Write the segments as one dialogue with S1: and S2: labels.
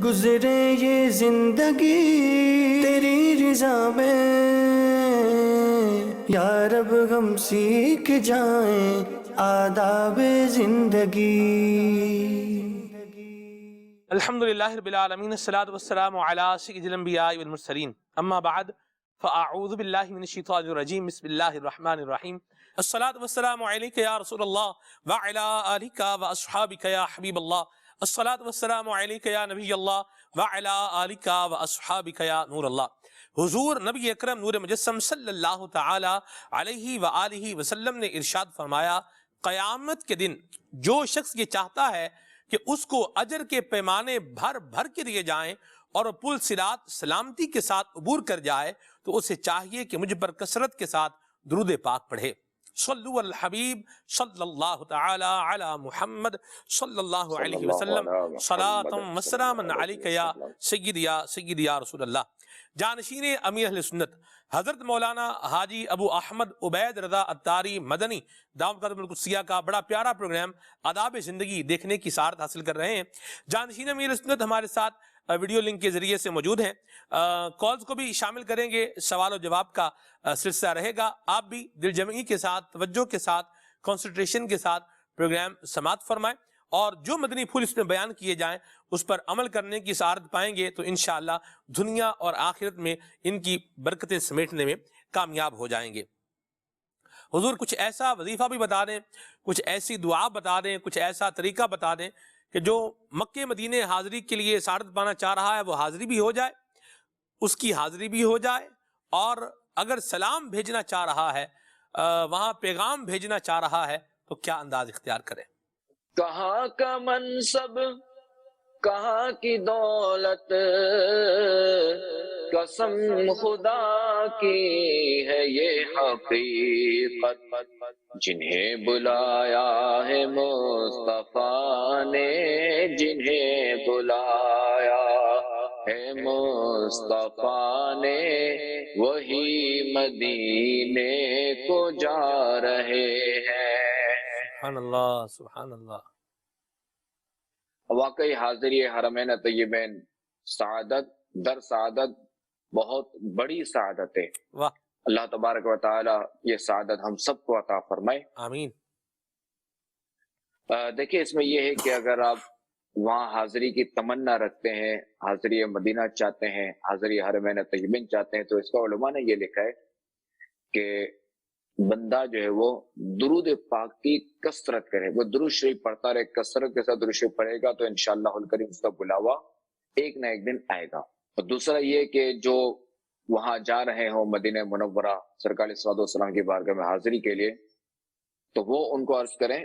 S1: گزرے یہ زندگی تیری رضا میں، یا رب ہم سیکھ جائیں آداب زندگی۔
S2: الحمدللہ رب العالمین، الصلاۃ والسلام علی سید الانبیاء والمرسلین، اما بعد فاعوذ باللہ من الشیطان الرجیم، بسم اللہ الرحمن الرحیم۔ الصلاۃ والسلام علیک یا رسول اللہ وعلی آلک واصحابک یا حبیب اللہ۔ الصلاۃ والسلام علیک یا نبی اللہ وعلی آلک واصحابک یا نور اللہ۔ حضور نبی اکرم نور مجسم صلی اللہ تعالی علیہ وآلہ وسلم نے ارشاد فرمایا، قیامت کے دن جو شخص یہ چاہتا ہے کہ اس کو اجر کے پیمانے بھر بھر کے دیے جائیں اور پل صراط سلامتی کے ساتھ عبور کر جائے، تو اسے چاہیے کہ مجھ پر کثرت کے ساتھ درود پاک پڑھے۔ صلو علی الحبیب صلی اللہ تعالی علی محمد صلی اللہ علیہ وسلم، صلاۃ و سلاما علیک یا سیدی یا رسول اللہ۔ جانشین امیر اہل سنت حضرت مولانا حاجی ابو احمد عبید رضا اتاری مدنی دامت برکاتہ القدسیہ کا بڑا پیارا پروگرام آداب زندگی دیکھنے کی سعادت حاصل کر رہے ہیں۔ جانشین امیر اہل سنت ہمارے ساتھ ویڈیو لنک کے ذریعے سے موجود ہیں، کالز کو بھی شامل کریں گے، سوال و جواب کا سلسلہ رہے گا۔ آپ بھی دل جمعی کے ساتھ، توجہ کے ساتھ، کنسنٹریشن کے ساتھ پروگرام سماعت فرمائیں، اور جو مدنی پھول اس میں بیان کیے جائیں اس پر عمل کرنے کی سعادت پائیں گے تو انشاءاللہ دنیا اور آخرت میں ان کی برکتیں سمیٹنے میں کامیاب ہو جائیں گے۔ حضور کچھ ایسا وظیفہ بھی بتا دیں، کچھ ایسی دعا بتا دیں، کچھ ایسا طریقہ بتا دیں کہ جو مکہ مدینے حاضری کے لیے سعادت پانا چاہ رہا ہے وہ حاضری بھی ہو جائے، اس کی حاضری بھی ہو جائے، اور اگر سلام بھیجنا چاہ رہا ہے، وہاں پیغام بھیجنا چاہ رہا ہے تو کیا انداز اختیار کرے۔
S3: کہاں کا منصب، کہاں کی دولت، قسم خدا کی ہے یہ حقیقت، جنہیں بلایا ہے مصطفیٰ نے، جنہیں بلایا ہے مصطفیٰ نے، وہی مدینے کو جا رہے ہیں۔
S2: سبحان اللہ، سبحان اللہ۔
S3: واقعی حاضری حرمین طیبین سعادت در سعادت بہت بڑی سعادت ہے۔
S2: واہ،
S3: اللہ تبارک و تعالی یہ سعادت ہم سب کو عطا فرمائے،
S2: آمین۔
S3: دیکھیں اس میں یہ ہے کہ اگر آپ وہاں حاضری کی تمنا رکھتے ہیں، حاضری مدینہ چاہتے ہیں، حاضری حرمین طیبین چاہتے ہیں، تو اس کا علماء نے یہ لکھا ہے کہ بندہ جو ہے وہ درود پاک کی کثرت کرے، وہ درود شریف پڑھتا رہے، کثرت کے ساتھ درود شریف پڑھے گا تو انشاءاللہ الکریم اس کا بلاوا ایک نہ ایک دن آئے گا۔ اور دوسرا یہ کہ جو وہاں جا رہے ہوں مدینہ منورہ سرکار صلی اللہ علیہ وسلم کی بارگاہ میں حاضری کے لیے، تو وہ ان کو عرض کریں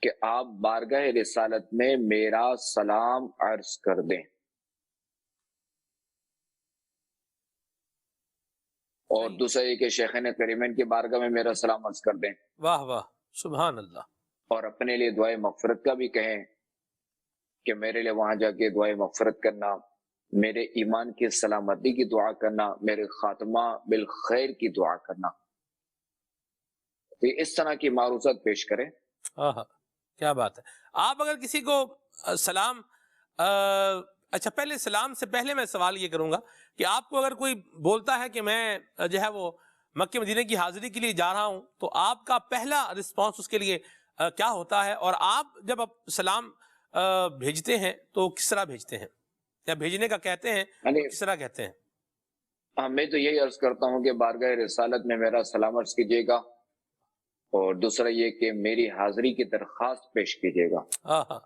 S3: کہ آپ بارگاہ رسالت میں میرا سلام عرض کر دیں، اور دوسرا یہ کہ شیخین کریمین کی بارگاہ میں میرا سلام عرض کر دیں،
S2: واہ واہ، سبحان اللہ۔
S3: اور اپنے لیے دعائے مغفرت کا بھی کہیں کہ میرے لیے وہاں جا کے دعائے مغفرت کرنا، میرے ایمان کی سلامتی کی دعا کرنا، میرے خاتمہ بالخیر کی دعا کرنا، تو اس طرح کی معروضات پیش کریں۔
S2: ہاں، کیا بات ہے۔ آپ اگر کسی کو سلام، اچھا پہلے سلام سے پہلے میں سوال یہ کروں گا کہ آپ کو اگر کوئی بولتا ہے کہ میں جو ہے وہ مکہ مدینے کی حاضری کے لیے جا رہا ہوں، تو آپ کا پہلا رسپانس اس کے لیے کیا ہوتا ہے، اور آپ جب سلام بھیجتے ہیں تو کس طرح بھیجتے ہیں، یا بھیجنے کا کہتے ہیں تو کس طرح کہتے ہیں؟
S3: میں تو یہی عرض کرتا ہوں کہ بارگاہ رسالت میں میرا سلام عرض کیجیے گا، اور دوسرا یہ کہ میری حاضری کی درخواست پیش کیجیے گا۔
S2: ہاں،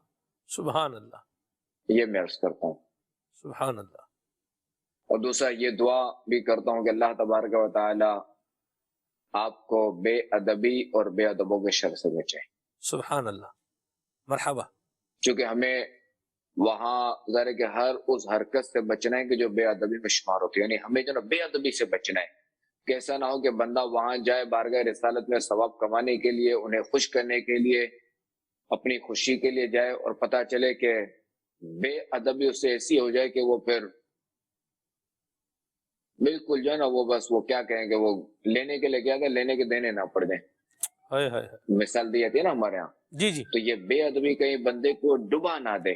S2: سبحان اللہ،
S3: یہ میں عرض کرتا ہوں۔
S2: سبحان اللہ۔
S3: اور دوسرا یہ دعا بھی کرتا ہوں کہ اللہ تبارک و تعالی آپ کو بے ادبی اور بے ادبوں کے شر سے بچے۔
S2: سبحان اللہ، مرحبا۔
S3: چونکہ ہمیں وہاں ظاہر ہے کہ ہر اس حرکت سے بچنا ہے کہ جو بے ادبی میں شمار ہوتی ہے، یعنی ہمیں جو بے ادبی سے بچنا ہے کہ ایسا نہ ہو کہ بندہ وہاں جائے بارگاہ رسالت میں ثواب کمانے کے لیے، انہیں خوش کرنے کے لیے، اپنی خوشی کے لیے جائے، اور پتہ چلے کہ بے ادبی اس سے ایسی ہو جائے کہ وہ پھر بالکل جو ہے نا وہ بس وہ کیا کہیں کہ وہ لینے کے لیے کیا کہ لینے کے دینے نہ پڑ جائیں۔ مثال دی جاتی ہے نا ہمارے ہاں،
S2: جی جی،
S3: تو یہ بے ادبی کہیں بندے کو ڈبا نہ دے،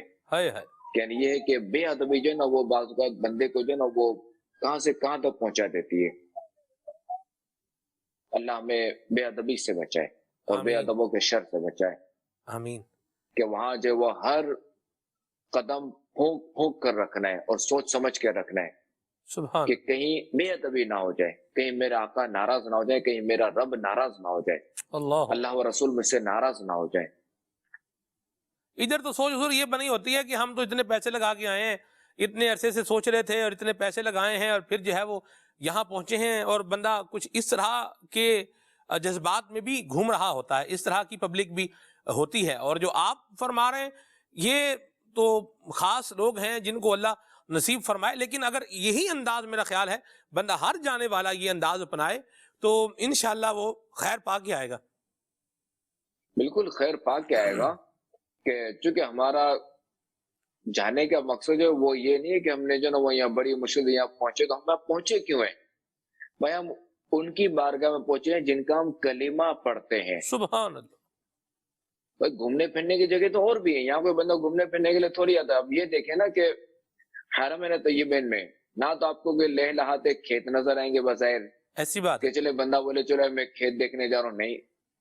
S3: یعنی یہ ہے کہ بے ادبی جو ہے نا وہ بعض اوقات بندے کو جو ہے نا وہ کہاں سے کہاں تک پہنچا دیتی ہے. اللہ ہمیں بے ادبی سے بچائے اور بے
S2: آمین
S3: ادبوں کے شر سے بچائے
S2: آمین.
S3: کہ وہاں جو وہ ہر قدم پھونک پھونک کر رکھنا ہے اور سوچ سمجھ کے رکھنا ہے
S2: سبحان
S3: کہ کہیں بے ادبی نہ ہو جائے, کہیں میرا آقا ناراض نہ ہو جائے, کہیں میرا رب ناراض نہ ہو جائے,
S2: اللہ.
S3: اللہ و رسول مجھ سے ناراض نہ ہو جائے.
S2: ادھر تو سوچ حضور یہ بنی ہوتی ہے کہ ہم تو اتنے پیسے لگا کے آئے ہیں, اتنے عرصے سے سوچ رہے تھے اور اتنے پیسے لگائے ہیں اور پھر جو ہے وہ یہاں پہنچے ہیں, اور بندہ کچھ اس طرح کے جذبات میں بھی گھوم رہا ہوتا ہے, اس طرح کی پبلک بھی ہوتی ہے. اور جو آپ فرما رہے ہیں یہ تو خاص لوگ ہیں جن کو اللہ نصیب فرمائے, لیکن اگر یہی انداز میرا خیال ہے بندہ ہر جانے والا یہ انداز اپنائے تو انشاءاللہ وہ خیر پا کے آئے گا.
S3: بالکل خیر پا کے آئے گا, کہ چونکہ ہمارا جانے کا مقصد ہے وہ یہ نہیں ہے کہ ہم نے جو نا وہ یہاں بڑی مشکل یہاں پہنچے, تو ہم پہنچے کیوں ہیں بھائی؟ ہم ان کی بارگاہ میں پہنچے ہیں جن کا ہم کلمہ پڑھتے ہیں.
S2: سبحان اللہ.
S3: بھائی گھومنے پھرنے کی جگہ تو اور بھی ہے, یہاں کوئی بندہ گھومنے پھرنے کے لیے تھوڑی آتا ہے. اب یہ دیکھیں نا کہ حرمین طیبین میں نہ تو آپ کو کوئی لہ لہاتے کھیت نظر آئیں گے بظاہر
S2: ایسی بات
S3: کہ چلے بندہ بولے چلو میں کھیت دیکھنے جا رہا ہوں, نہیں.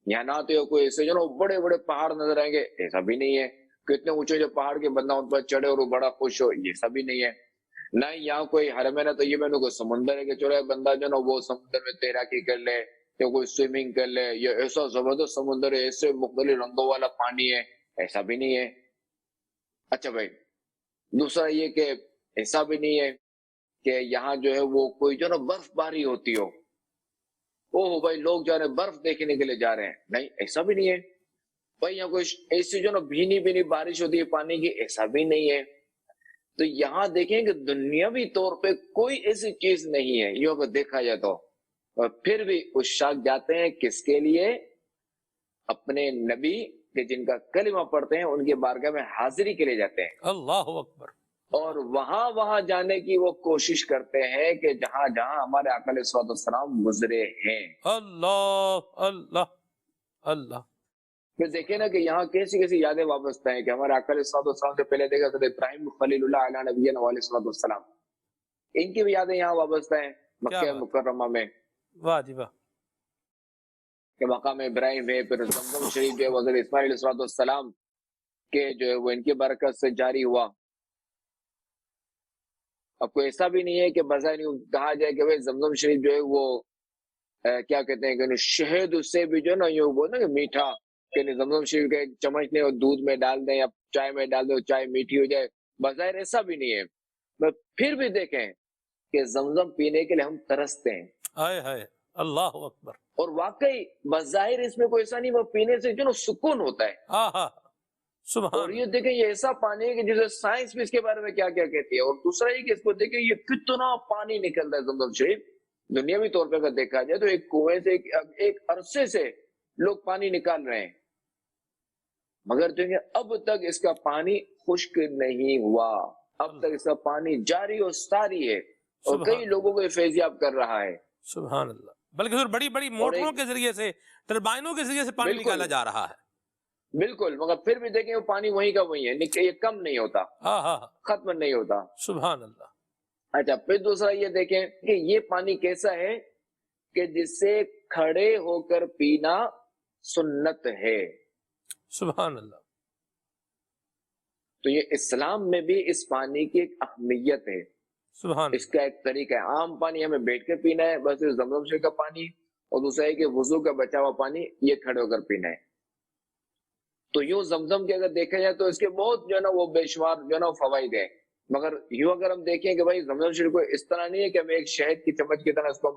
S3: یہاں نہ تو کوئی ایسے جو نا بڑے بڑے پہاڑ نظر آئیں گے, ایسا بھی نہیں ہے. کتنے اونچے جو پہاڑ کے بندہ ان پر چڑھے اور وہ بڑا خوش ہو, یہ سب بھی نہیں ہے. نہ یہاں کوئی حرمین طیبین میں کوئی سمندر ہے کہ چلو بندہ جو نا وہ سمندر میں تیراکی کر لے یا کوئی سوئمنگ کر لے, یا ایسا زبردست سمندر ہے, ایسے مختلف رنگوں والا پانی ہے, ایسا بھی نہیں ہے. اچھا بھائی, دوسرا یہ کہ ایسا بھی نہیں ہے کہ یہاں جو ہے وہ کوئی جو نا برف باری ہوتی ہو, اوہ بھائی لوگ جا رہے ہیں برف دیکھنے کے لیے جا رہے ہیں, نہیں ایسا بھی نہیں ہے. بھائی یہاں کوئی ایسی جو نا بھینی بھینی بارش ہوتی ہے پانی کی, ایسا بھی نہیں ہے. تو یہاں دیکھیں کہ دنیاوی طور پہ کوئی ایسی چیز نہیں ہے یہ اگر دیکھا جائے تو, اور پھر بھی عشاق جاتے ہیں کس کے لیے؟ اپنے نبی کہ جن کا کلمہ پڑھتے ہیں ان کے بارگاہ میں حاضری کے لیے جاتے ہیں,
S2: اللہ اکبر.
S3: اور وہاں جانے کی وہ کوشش کرتے ہیں کہ جہاں جہاں ہمارے آقا علیہ الصلوۃ والسلام گزرے ہیں.
S2: اللہ اللہ اللہ.
S3: پھر دیکھیں نا کہ یہاں کیسی کیسی یادیں وابستہ ہیں کہ ہمارے آقا علیہ الصلوۃ والسلام سے پہلے دیکھا حضرت ابراہیم خلیل اللہ علیہ نبینا علیہ الصلوۃ والسلام, ان کی بھی یادیں یہاں وابستہ ہیں مکہ مکرمہ میں.
S2: واہ جی واہ.
S3: کہ مقام ابراہیم ہے, پھر زمزم شریف جو ہے حضرت اسماعیل علیہ الصلوۃ والسلام کے جو ہے وہ ان کی برکت سے جاری ہوا. اب کوئی ایسا بھی نہیں ہے کہ بظاہر کہا جائے کہ بھائی زمزم شریف جو ہے وہ کیا کہتے ہیں کہ شہد اس سے بھی جو ہے نا یہ وہ نا کہ میٹھا, کہ زمزم شریف کا ایک چمچ لیں اور دودھ میں ڈال دیں یا چائے میں ڈال دیں اور چائے میٹھی ہو جائے, بظاہر ایسا بھی نہیں ہے. پھر بھی دیکھیں کہ زمزم پینے کے لیے ہم ترستے ہیں.
S2: ہائے ہائے اللہ اکبر.
S3: اور واقعی بظاہر اس میں کوئی ایسا نہیں, وہ پینے سے جو نا سکون ہوتا ہے.
S2: ہاں ہاں سبحان.
S3: اور یہ دیکھیں یہ ایسا پانی ہے کہ جسے سائنس بھی اس کے بارے میں کیا کیا کہتی ہے. اور دوسرا یہ کہ اس کو دیکھیں یہ کتنا پانی نکلتا ہے زمزم شریف. دنیاوی طور پہ اگر دیکھا جائے تو ایک کنویں سے ایک عرصے سے لوگ پانی نکال رہے ہیں, مگر دیکھیں اب تک اس کا پانی خشک نہیں ہوا, اب تک اس کا پانی جاری اور ساری ہے, اور کئی لوگوں کو یہ فیضیاب کر رہا ہے.
S2: سبحان اللہ. بلکہ بڑی بڑی موٹروں کے ذریعے سے, ٹربائنوں کے ذریعے سے پانی نکالا جا رہا ہے.
S3: بالکل, مگر پھر بھی دیکھیں وہ پانی وہیں کا وہیں ہے, یہ کم نہیں ہوتا, ختم نہیں ہوتا.
S2: سبحان اللہ.
S3: اچھا پھر دوسرا یہ دیکھیں کہ یہ پانی کیسا ہے کہ جس سے کھڑے ہو کر پینا سنت ہے.
S2: سبحان اللہ.
S3: تو یہ اسلام میں بھی اس پانی کی ایک اہمیت ہے,
S2: سبحان.
S3: اس کا ایک طریقہ ہے. عام پانی ہمیں بیٹھ کے پینا ہے بس زمزم شریف کا پانی, اور دوسرا ہے کہ وضو کا بچا ہوا پانی یہ کھڑے ہو کر پینا ہے. تو یوں زمزم کے اگر دیکھا جائے تو اس کے بہت جو ہے نا وہ بے شمار جو ہے نا فوائد ہیں, مگر یوں اگر ہم دیکھیں کہ بھائی زمزم شریف کو اس طرح نہیں ہے کہ ہم ایک شہد کی چمچ کی طرح اس کو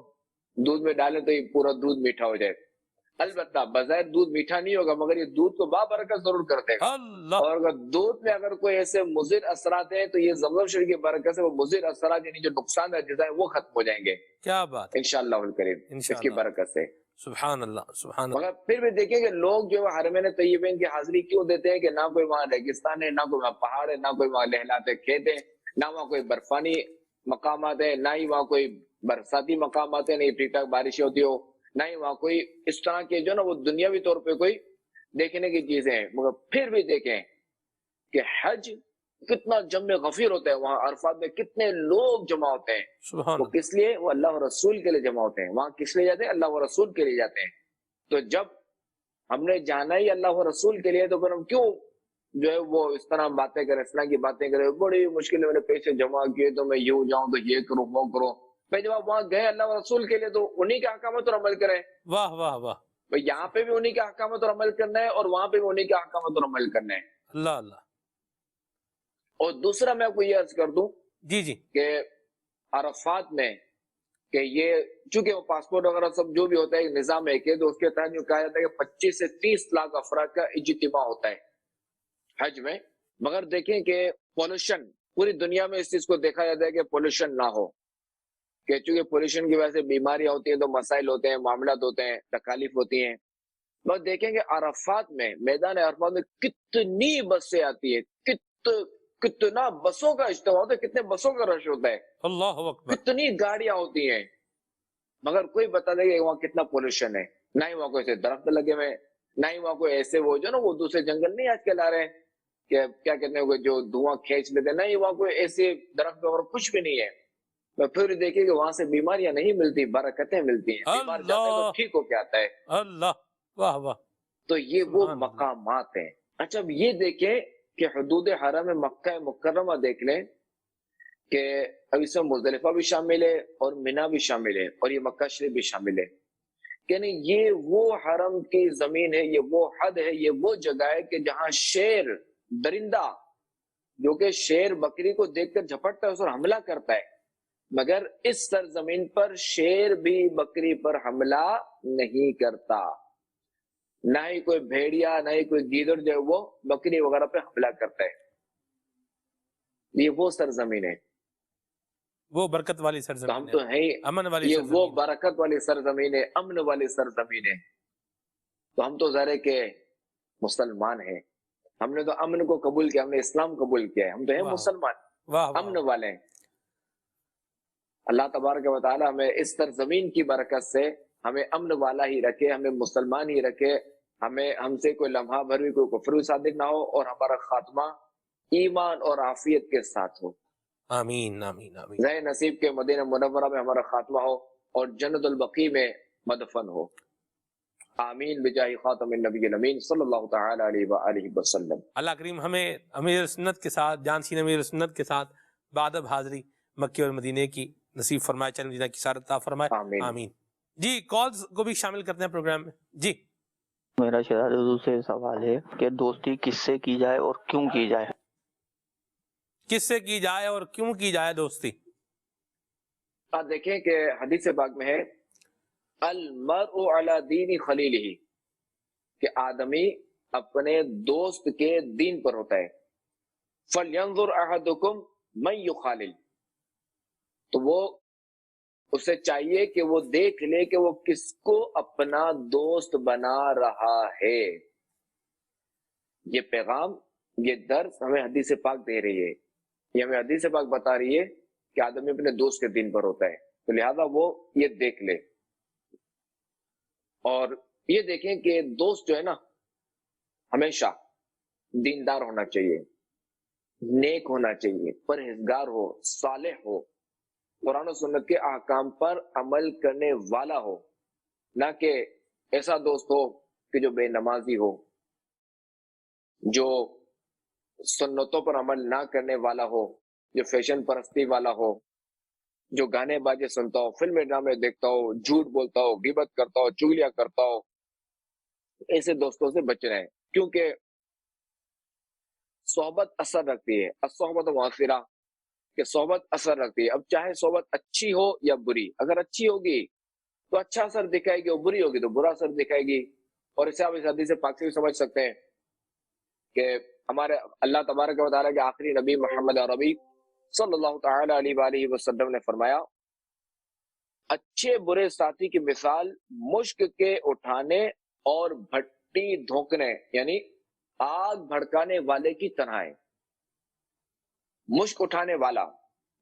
S3: دودھ میں ڈالیں تو یہ پورا دودھ میٹھا ہو جائے. البتہ بظاہر دودھ میٹھا نہیں ہوگا, مگر یہ دودھ کو بابرکت ضرور کر دے گا. اور اگر دودھ میں اگر کوئی ایسے مضر اثرات ہیں تو یہ زمزم شریف کی برکت سے وہ مضر اثرات یعنی جو نقصان دہ جزائیں وہ ختم ہو جائیں گے. کیا بات, انشاءاللہ الکریم, اس کی برکت سے.
S2: سبحان اللہ سبحان اللہ.
S3: مگر پھر بھی دیکھیں کہ لوگ جو حرمین طیبین کی حاضری کیوں دیتے ہیں کہ نہ کوئی وہاں ریگستان ہے, نہ کوئی وہاں پہاڑ ہے, نہ کوئی وہاں لہلاتے کھیت ہیں, نہ وہاں کوئی برفانی مقامات ہیں, نہ ہی وہاں کوئی برساتی مقامات ہیں, نہیں ٹھیک ٹھاک بارشیں ہوتی ہو, نہ ہی وہاں کوئی اس طرح کے جو نا وہ دنیاوی طور پہ کوئی دیکھنے کی چیزیں ہیں. مگر پھر بھی دیکھیں کہ حج کتنا جمع غفیر ہوتا ہے وہاں عرفات میں، کتنے لوگ جمع ہوتے ہیں.
S2: سبحان
S3: وہ
S2: اللہ.
S3: کس لیے؟ وہ اللہ و رسول کے لیے جمع ہوتے ہیں. وہاں کس لیے جاتے ہیں؟ اللہ و رسول کے لیے جاتے ہیں. تو جب ہم نے جانا ہی اللہ و رسول کے لیے تو پھر ہم کیوں جو ہے وہ اس طرح باتیں کریں، اس طرح کی باتیں کریں، بڑی مشکل میں نے پیسے جمع کیے تو میں یوں جاؤں تو یہ کروں وہ کروں. بھائی جب آپ وہاں گئے اللہ و رسول کے لیے تو انہی کے احکامات اور عمل کریں.
S2: واہ واہ واہ.
S3: بھائی یہاں پہ بھی انہی کے احکامات اور عمل کرنا ہے اور وہاں پہ بھی انہی کے احکامات اور عمل کرنا ہے.
S2: اللہ اللہ.
S3: اور دوسرا میں آپ کو یہ عرض کر دوں
S2: جی جی.
S3: کہ عرفات میں کہ یہ چونکہ وہ پاسپورٹ وغیرہ سب جو بھی ہوتا ہے ایک نظام ہے کہ تو اس کے تحت جو کہا جاتا ہے کہ 25 سے 30 لاکھ افراد کا اجتماع ہوتا ہے حج میں. مگر دیکھیں کہ پولوشن پوری دنیا میں اس چیز کو دیکھا جاتا ہے کہ پولوشن نہ ہو، کہ چونکہ پولوشن کی وجہ سے بیماریاں ہوتی ہیں تو مسائل ہوتے ہیں، معاملات ہوتے ہیں، تکالیف ہوتی ہیں. مگر دیکھیں کہ عرفات میں میدان عرفات میں کتنی بسیں آتی ہیں، کتنا بسوں کا اجتماع ہوتا ہے، کتنے بسوں کا رش ہوتا ہے،
S2: اللہ اکبر.
S3: کتنی گاڑیاں ہوتی ہیں. مگر کوئی بتا دے کہ وہاں کتنا پولوشن ہے. نہ ہی وہاں کوئی ایسے درخت لگے ہوئے، نہ ہی وہاں کوئی ایسے وہ جو نا وہ دوسرے جنگل نہیں آج کل آ رہے ہیں کہ کیا کہتے ہیں جو دھواں کھینچ لیتے ہیں، نہیں وہاں کوئی ایسے درخت اور کچھ بھی نہیں ہے. تو پھر دیکھیے کہ وہاں سے بیماریاں نہیں ملتی، برکتیں ملتی ہیں. بیمار جاتا ہے تو ٹھیک ہو کے آتا ہے.
S2: اللہ. واہ واہ.
S3: تو یہ وہ
S2: سبحان اللہ.
S3: مقامات ہیں. اچھا اب یہ دیکھیں کہ حدود حرم مکہ مکرمہ دیکھ لیں کہ اب اس میں مزدلفہ بھی شامل ہے اور منی بھی شامل ہے اور یہ مکہ شریف بھی شامل ہے. یعنی یہ وہ حرم کی زمین ہے، یہ وہ حد ہے، یہ وہ جگہ ہے کہ جہاں شیر درندہ جو کہ شیر بکری کو دیکھ کر جھپٹتا ہے اس پر حملہ کرتا ہے، مگر اس سرزمین پر شیر بھی بکری پر حملہ نہیں کرتا. نہ ہی کوئی بھیڑیا نہ ہی کوئی گیدڑ جو ہے وہ بکری وغیرہ پہ حملہ کرتا ہے. یہ وہ سرزمین ہے.
S2: وہ برکت والی
S3: تو
S2: سرزمین
S3: ہم
S2: ہے،
S3: تو ہیں ہی،
S2: امن والی
S3: یہ وہ
S2: سرزمین.
S3: برکت والی سرزمین ہے، امن والی سرزمین ہے. تو ہم تو ظاہر ہے کہ مسلمان ہیں، ہم نے تو امن کو قبول کیا، ہم نے اسلام قبول کیا ہے، ہم تو ہیں
S2: واہ
S3: مسلمان،
S2: واہ واہ.
S3: امن والے ہیں. اللہ تبارک و تعالی ہمیں اس سرزمین کی برکت سے ہمیں امن والا ہی رکھے، ہمیں مسلمان ہی رکھے، ہمیں ہم سے کوئی لمحہ بھر بھی کوئی کفر صادق نہ ہو اور ہمارا خاتمہ ایمان اور عافیت کے ساتھ ہو.
S2: آمین آمین آمین.
S3: ذہ نصیب کے مدینہ منورہ میں ہمارا خاتمہ ہو اور جنت البقیع میں مدفن ہو. آمین بجاہ خاتم النبی الامین صلی اللہ تعالی علیہ وآلہ وسلم.
S2: اللہ کریم ہمیں امیر سنت کے ساتھ، جانشین امیر سنت کے ساتھ بادب حاضری مکے اور مدینے کی نصیب فرمائے، چل مدینہ کی سعادت عطا فرمائے.
S3: آمین.
S2: آمین. جی کالز کو بھی شامل کرتے ہیں پروگرام میں. جی
S4: میرا شہزاد حضور سے سوال ہے کہ دوستی کس سے کی جائے اور کیوں کی جائے؟
S2: کس سے کی جائے اور کیوں کی جائے دوستی؟
S3: آپ دیکھیں کہ حدیث پاک میں ہے المرء علی دین خلیلہ، کہ آدمی اپنے دوست کے دین پر ہوتا ہے. فَلْيَنْظُرْ أَحَدُكُمْ مَنْ يُخَالِلْ، تو وہ اسے چاہیے کہ وہ دیکھ لے کہ وہ کس کو اپنا دوست بنا رہا ہے. یہ پیغام، یہ درس ہمیں حدیث پاک دے رہی ہے، یہ ہمیں حدیث پاک بتا رہی ہے کہ آدمی اپنے دوست کے دین پر ہوتا ہے. تو لہذا وہ یہ دیکھ لے اور یہ دیکھیں کہ دوست جو ہے نا ہمیشہ دیندار ہونا چاہیے، نیک ہونا چاہیے، پرہیزگار ہو، صالح ہو، قرآن و سنت کے احکام پر عمل کرنے والا ہو، نہ کہ ایسا دوست ہو کہ جو بے نمازی ہو، جو سنتوں پر عمل نہ کرنے والا ہو، جو فیشن پرستی والا ہو، جو گانے باجے سنتا ہو، فلم ڈرامے دیکھتا ہو، جھوٹ بولتا ہو، غیبت کرتا ہو، چغلیاں کرتا ہو. ایسے دوستوں سے بچ رہے ہیں کیونکہ صحبت اثر رکھتی ہے. الصحبت مؤثرہ، کہ صحبت اثر رکھتی ہے. اب چاہے صحبت اچھی ہو یا بری، اگر اچھی ہوگی تو اچھا اثر دکھائے گی اور بری ہوگی تو برا اثر دکھائے گی. اور اسے آپ اس حدیث پاک سے بھی سمجھ سکتے ہیں کہ ہمارے اللہ تبارک و تعالیٰ کے آخری نبی محمد عربی صلی اللہ تعالی علیہ وآلہ وسلم نے فرمایا اچھے برے ساتھی کی مثال مشک کے اٹھانے اور بھٹی دھونکنے یعنی آگ بھڑکانے والے کی طرح ہے. مشک اٹھانے والا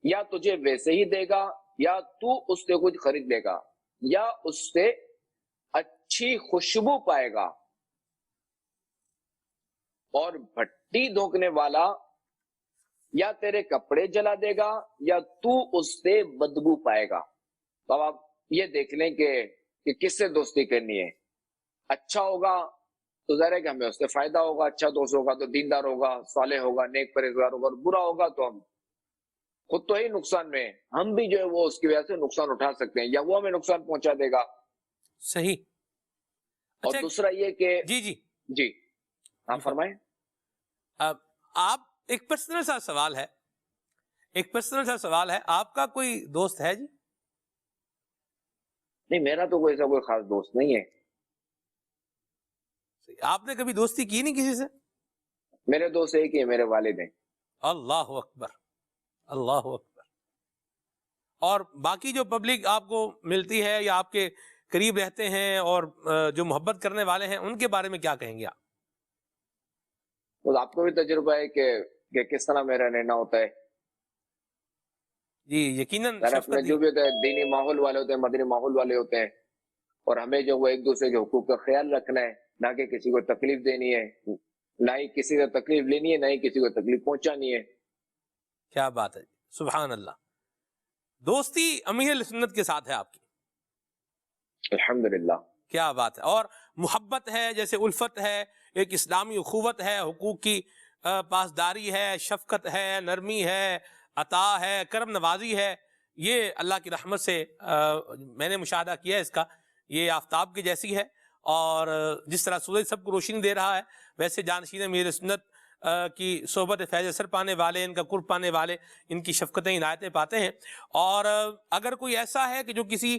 S3: یا تجھے ویسے ہی دے گا یا تو اس سے کچھ خرید لے گا یا اس سے اچھی خوشبو پائے گا، اور بھٹی دھونکنے والا یا تیرے کپڑے جلا دے گا یا تو اس سے بدبو پائے گا. تو اب آپ یہ دیکھ لیں کہ کس سے دوستی کرنی ہے. اچھا ہوگا تو ظاہر ہے کہ ہمیں اس سے فائدہ ہوگا. اچھا دوست ہوگا تو دیندار ہوگا, صالح ہوگا, نیک پرہیزگار ہوگا. اور برا ہوگا تو ہم خود تو ہی نقصان میں, ہم بھی جو ہے وہ اس کی وجہ سے نقصان اٹھا سکتے ہیں یا وہ ہمیں نقصان پہنچا دے گا.
S2: صحیح.
S3: اور
S2: اچھا
S3: دوسرا یہ کہ جی آپ فرمائیں.
S2: آپ ایک پرسنل سا سوال ہے, آپ کا کوئی دوست ہے جی؟
S3: نہیں, میرا تو کوئی ایسا کوئی خاص دوست نہیں ہے.
S2: آپ نے کبھی دوستی کی نہیں کسی سے؟
S3: میرے دوست ایک ہی میرے والد ہیں.
S2: اللہ اکبر, اللہ اکبر. اور باقی جو پبلک آپ کو ملتی ہے یا آپ کے قریب رہتے ہیں اور جو محبت کرنے والے ہیں, ان کے بارے میں کیا کہیں گے آپ؟
S3: تو آپ کو بھی تجربہ ہے کہ کس طرح میرا رہنا ہوتا ہے.
S2: جی یقیناً.
S3: اپنے جو بھی ہوتا ہے دینی ماحول والے ہوتے ہیں, مدنی ماحول والے ہوتے ہیں, اور ہمیں جو وہ ایک دوسرے کے حقوق کا خیال رکھنا ہے, نہ کہ کسی کو تکلیف دینی ہے, نہ ہی کسی سے تکلیف لینی ہے, نہ ہی کسی کو تکلیف پہنچانی ہے.
S2: کیا بات ہے, سبحان اللہ. دوستی امیر اہل سنت کے ساتھ ہے آپ کی,
S3: الحمدللہ.
S2: کیا بات ہے. اور محبت ہے, جیسے الفت ہے, ایک اسلامی اخوت ہے, حقوق کی پاسداری ہے, شفقت ہے, نرمی ہے, عطا ہے, کرم نوازی ہے. یہ اللہ کی رحمت سے میں نے مشاہدہ کیا ہے اس کا. یہ آفتاب کی جیسی ہے, اور جس طرح سورج سب کو روشنی دے رہا ہے, ویسے جانشین امیر سنت کی صحبت فیض اثر پانے والے, ان کا قرب پانے والے, ان کی شفقتیں عنایتیں پاتے ہیں. اور اگر کوئی ایسا ہے کہ جو کسی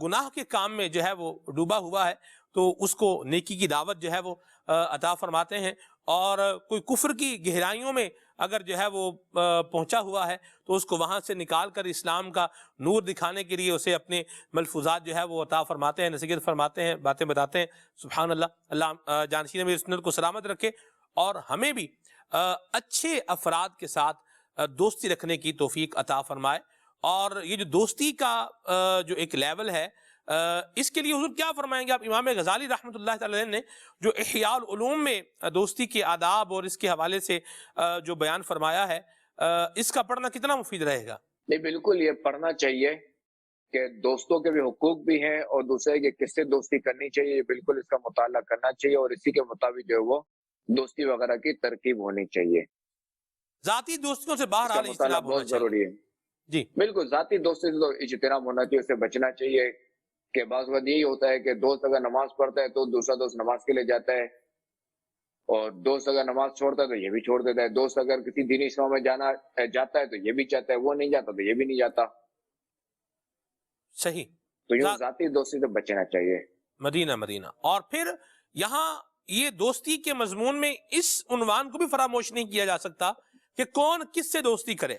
S2: گناہ کے کام میں جو ہے وہ ڈوبا ہوا ہے, تو اس کو نیکی کی دعوت جو ہے وہ عطا فرماتے ہیں. اور کوئی کفر کی گہرائیوں میں اگر جو ہے وہ پہنچا ہوا ہے, تو اس کو وہاں سے نکال کر اسلام کا نور دکھانے کے لیے اسے اپنے ملفوظات جو ہے وہ عطا فرماتے ہیں, نصیحت فرماتے ہیں, باتیں بتاتے ہیں. سبحان اللہ. اللہ جانشین امیر سنت کو سلامت رکھے, اور ہمیں بھی اچھے افراد کے ساتھ دوستی رکھنے کی توفیق عطا فرمائے. اور یہ جو دوستی کا جو ایک لیول ہے, اس کے لیے حضور کیا فرمائیں گے آپ؟ امام غزالی رحمۃ اللہ تعالی نے جو احیاء العلوم میں دوستی کے آداب اور اس کے حوالے سے جو بیان فرمایا ہے, اس کا پڑھنا کتنا مفید رہے گا؟
S3: نہیں, بالکل یہ پڑھنا چاہیے کہ دوستوں کے بھی حقوق بھی ہیں, اور دوسرے کہ کس سے دوستی کرنی چاہیے, بالکل اس کا مطالعہ کرنا چاہیے, اور اسی کے مطابق جو ہے وہ دوستی وغیرہ کی ترکیب ہونی چاہیے.
S2: ذاتی دوستیوں سے باہر
S3: اس کا مطالعہ بہت ضروری ہے.
S2: جی
S3: بالکل, ذاتی دوستی سے تو اجتناب ہونا چاہیے, اس سے بچنا چاہیے. کہ بعض وقت یہی ہوتا ہے کہ دوست اگر نماز پڑھتا ہے تو دوسرا دوست نماز کے لیے جاتا ہے, اور دوست اگر نماز چھوڑتا ہے تو یہ بھی چھوڑ دیتا ہے. دوست اگر کسی دینی اسلام میں جاتا ہے تو یہ بھی چاہتا ہے, وہ نہیں جاتا تو یہ بھی نہیں جاتا.
S2: صحیح.
S3: تو یہ ذاتی دوستی سے بچنا چاہیے.
S2: مدینہ. اور پھر یہاں یہ دوستی کے مضمون میں اس عنوان کو بھی فراموش نہیں کیا جا سکتا کہ کون کس سے دوستی کرے.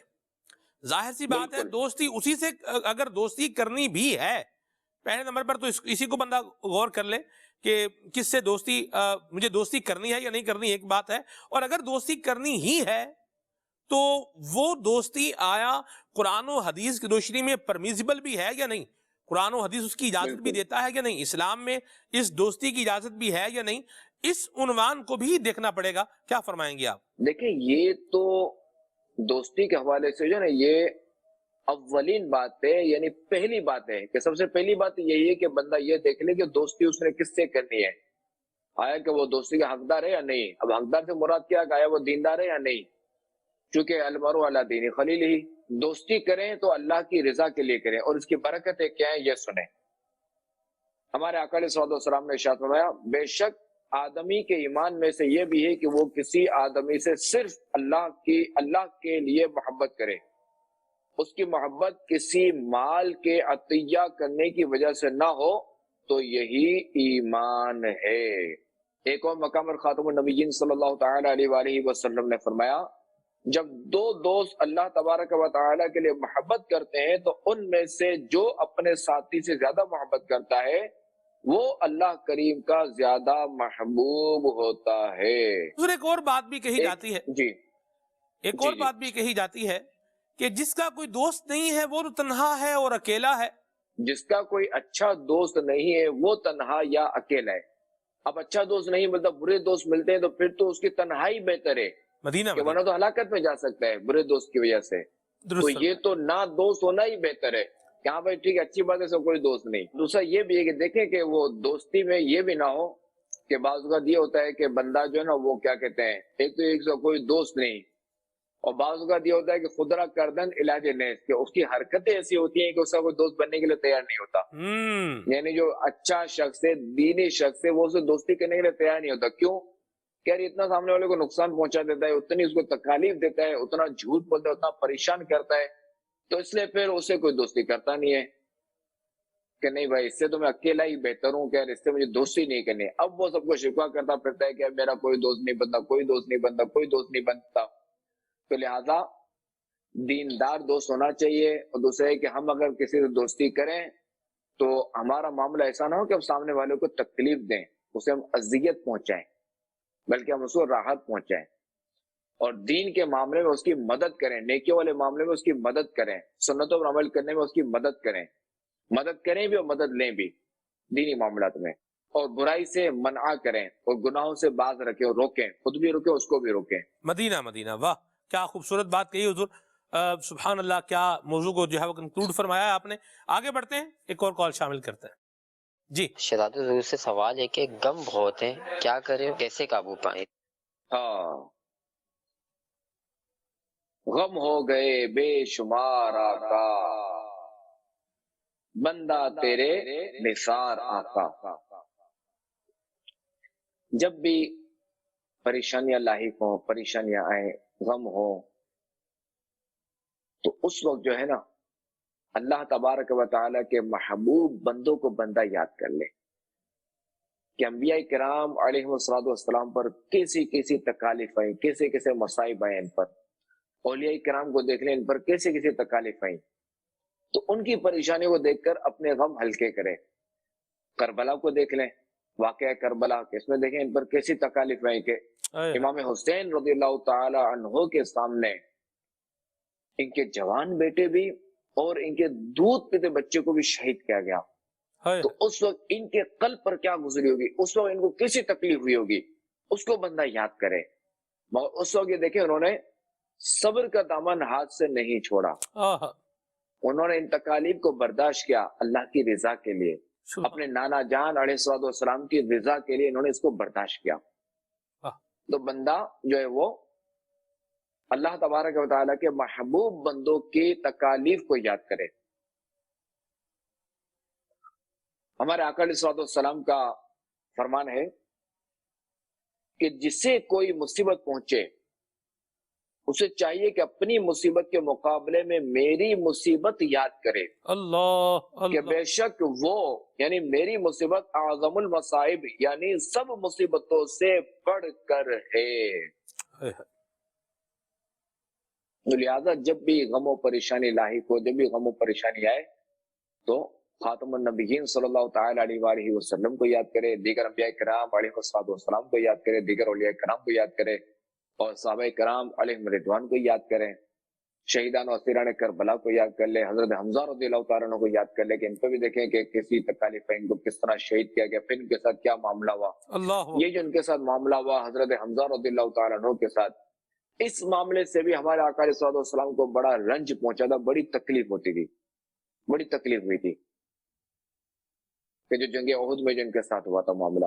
S2: ظاہر سی بات ہے, دوستی اسی سے اگر دوستی کرنی بھی ہے, پہلے نمبر پر تو اسی کو بندہ غور کر لے کہ کس سے دوستی مجھے دوستی کرنی ہے یا نہیں کرنی, ایک بات ہے. اور اگر دوستی کرنی ہی ہے تو وہ دوستی آیا قرآن و حدیث کی روشنی میں پرمیزیبل بھی ہے یا نہیں, قرآن و حدیث اس کی اجازت بھی دیتا ہے یا نہیں, اسلام میں اس دوستی کی اجازت بھی ہے یا نہیں, اس عنوان کو بھی دیکھنا پڑے گا. کیا فرمائیں گے آپ؟
S3: دیکھیں, یہ تو دوستی کے حوالے سے جو ہے نا, یہ اولین بات ہے, یعنی پہلی بات ہے کہ سب سے پہلی بات یہی ہے کہ بندہ یہ دیکھ لے کہ دوستی اس نے کس سے کرنی ہے, آیا کہ وہ دوستی کا حقدار ہے یا نہیں. اب حقدار سے مراد کیا, آیا وہ دیندار ہے یا نہیں, چونکہ المرء علی دین خلیلہ. دوستی کریں تو اللہ کی رضا کے لیے کریں, اور اس کی برکتیں کیا ہیں یہ سنیں. ہمارے آقا علیہ الصلوۃ والسلام نے ارشاد فرمایا, بے شک آدمی کے ایمان میں سے یہ بھی ہے کہ وہ کسی آدمی سے صرف اللہ کے لیے محبت کرے, اس کی محبت کسی مال کے عطیہ کرنے کی وجہ سے نہ ہو, تو یہی ایمان ہے. ایک اور مقام پر خاتم النبیین صلی اللہ تعالی علیہ وآلہ وسلم نے فرمایا, جب دو دوست اللہ تبارک و تعالی کے لیے محبت کرتے ہیں تو ان میں سے جو اپنے ساتھی سے زیادہ محبت کرتا ہے وہ اللہ کریم کا زیادہ محبوب ہوتا ہے.
S2: ایک اور بات بھی کہی جاتی ہے,
S3: جی
S2: ایک اور بات بھی کہی جاتی ہے کہ جس کا کوئی دوست نہیں ہے وہ تو تنہا ہے اور اکیلا ہے.
S3: جس کا کوئی اچھا دوست نہیں ہے وہ تنہا یا اکیلا ہے. اب اچھا دوست نہیں ملتا, برے دوست ملتے ہیں, تو پھر تو اس کی تنہائی بہتر ہے.
S2: مدینہ
S3: کہ ورنہ تو ہلاکت میں جا سکتا ہے برے دوست کی وجہ سے. تو
S2: درست
S3: یہ تو نہ دوست ہونا ہی بہتر ہے کہ ہاں بھائی ٹھیک ہے اچھی بات ہے سب کوئی دوست نہیں. دوسرا یہ بھی ہے کہ دیکھیں کہ وہ دوستی میں یہ بھی نہ ہو کہ بعض اوقات یہ ہوتا ہے کہ بندہ جو ہے نا وہ کیا کہتے ہیں ایک تو ایک کوئی دوست نہیں، اور بعض اوقات یہ ہوتا ہے کہ خدرہ کردن علاج نیز، کہ اس کی حرکتیں ایسی ہوتی ہیں کہ اس کا کوئی دوست بننے کے لیے تیار نہیں ہوتا. یعنی جو اچھا شخص ہے، دینی شخص ہے، وہ اسے دوستی کرنے کے لیے تیار نہیں ہوتا. کیوں کہ یار اتنا سامنے والے کو نقصان پہنچا دیتا ہے، اتنی اس کو تکالیف دیتا ہے، اتنا جھوٹ بولتا ہے، اتنا پریشان کرتا ہے، تو اس لیے پھر اسے کوئی دوستی کرتا نہیں ہے کہ نہیں بھائی اس سے تو میں اکیلا ہی بہتر ہوں کہ یار اس سے مجھے دوستی نہیں کرنی. اب وہ سب کو شکوہ کرتا پھرتا ہے کہ یار میرا کوئی دوست نہیں بنتا، کوئی دوست نہیں بنتا، کوئی دوست نہیں بنتا. تو لہذا دیندار دوست ہونا چاہیے. اور دوسرا ہے کہ ہم اگر کسی سے دوستی کریں تو ہمارا معاملہ ایسا نہ ہو کہ ہم سامنے والے کو تکلیف دیں، اسے ہم اذیت پہنچائیں، بلکہ ہم اس کو راحت پہنچائیں. اور دین کے معاملے میں اس کی مدد کریں، نیکیوں والے معاملے میں اس کی مدد کریں، سنتوں پر عمل کرنے میں اس کی مدد کریں بھی اور مدد لیں بھی دینی معاملات میں. اور برائی سے منع کریں اور گناہوں سے باز رکھیں اور روکیں، خود بھی روکیں اس کو بھی روکیں.
S2: مدینہ مدینہ، واہ کیا خوبصورت بات کہی حضور. سبحان اللہ، کیا موضوع کو جو ہے وہ کنکلوڈ فرمایا ہے آپ نے. آگے بڑھتے ہیں، ایک اور کال شامل کرتے ہیں. جی
S5: شہزاد حضور سے سوال ہے کہ غم بہت ہیں، کیا کریں، کیسے قابو پائیں؟
S3: ہاں، غم ہو گئے بے شمار آقا، بندہ تیرے نثار آقا. جب بھی پریشانیاں لاحق ہوں، پریشانیاں آئیں، غم ہو، تو اس وقت جو ہے نا اللہ تبارک و تعالیٰ کے محبوب بندوں کو بندہ یاد کر لے کہ انبیاء کرام علیہ السلام پر کیسی کیسی تکالیف آئیں، کیسے کیسے مصائب آئے ان پر. اولیاء کرام کو دیکھ لیں، ان پر کیسے کیسے تکالیف آئیں، تو ان کی پریشانیوں کو دیکھ کر اپنے غم ہلکے کریں. کربلا کو دیکھ لیں، واقعہ کربلا، کہ اس میں دیکھیں ان پر کیسی تکالیف آئیں کہ امام حسین رضی اللہ تعالی عنہ کے سامنے ان کے جوان بیٹے بھی اور ان کے دودھ پیتے بچے کو بھی شہید کیا گیا. تو اس وقت ان کے قلب پر کیا گزری ہوگی، اس وقت ان کو کیسی تکلیف ہوئی ہوگی، اس کو بندہ یاد کرے. مگر اس وقت یہ دیکھیں انہوں نے صبر کا دامن ہاتھ سے نہیں چھوڑا، انہوں نے ان تکالیف کو برداشت کیا اللہ کی رضا کے لیے، اپنے نانا جان علیہ السلام کی رضا کے لیے انہوں نے اس کو برداشت کیا. تو بندہ جو ہے وہ اللہ تبارک و تعالیٰ کے محبوب بندوں کی تکالیف کو یاد کرے. ہمارے آقا علیہ السلام کا فرمان ہے کہ جسے کوئی مصیبت پہنچے اسے چاہیے کہ اپنی مصیبت کے مقابلے میں میری مصیبت یاد کرے.
S2: اللہ
S3: کہ بے شک وہ یعنی میری مصیبت اعظم المصائب یعنی سب مصیبتوں سے بڑھ کر ہے. لہذا جب بھی غم و پریشانی لاحق ہو، جب بھی غم و پریشانی آئے تو خاتم النبیین صلی اللہ تعالی علیہ وآلہ وسلم کو یاد کرے، دیگر انبیاء کرام علیہ السلام کو یاد کرے، دیگر اولیاء کرام کو یاد کرے، اور صحابہ کرام علیہم رضوان کو یاد کریں، شہیدان و اسیران کربلا کو یاد کر لے، حضرت حمزہ رضی اللہ تعالیٰ عنہ کو یاد کر لے کہ ان کو بھی دیکھیں کہ کسی تکالیف ہے، ان کو کس طرح شہید کیا گیا، پھر ان کے ساتھ کیا معاملہ ہوا. یہ جو ان کے ساتھ معاملہ ہوا حضرت حمزہ رضی اللہ تعالیٰ عنہ کے ساتھ، اس معاملے سے بھی ہمارے آقا علیہ السلام کو بڑا رنج پہنچا تھا، بڑی تکلیف ہوتی تھی، بڑی تکلیف ہوئی تھی کہ جو جنگ احد میں جو ان کے ساتھ ہوا تھا معاملہ.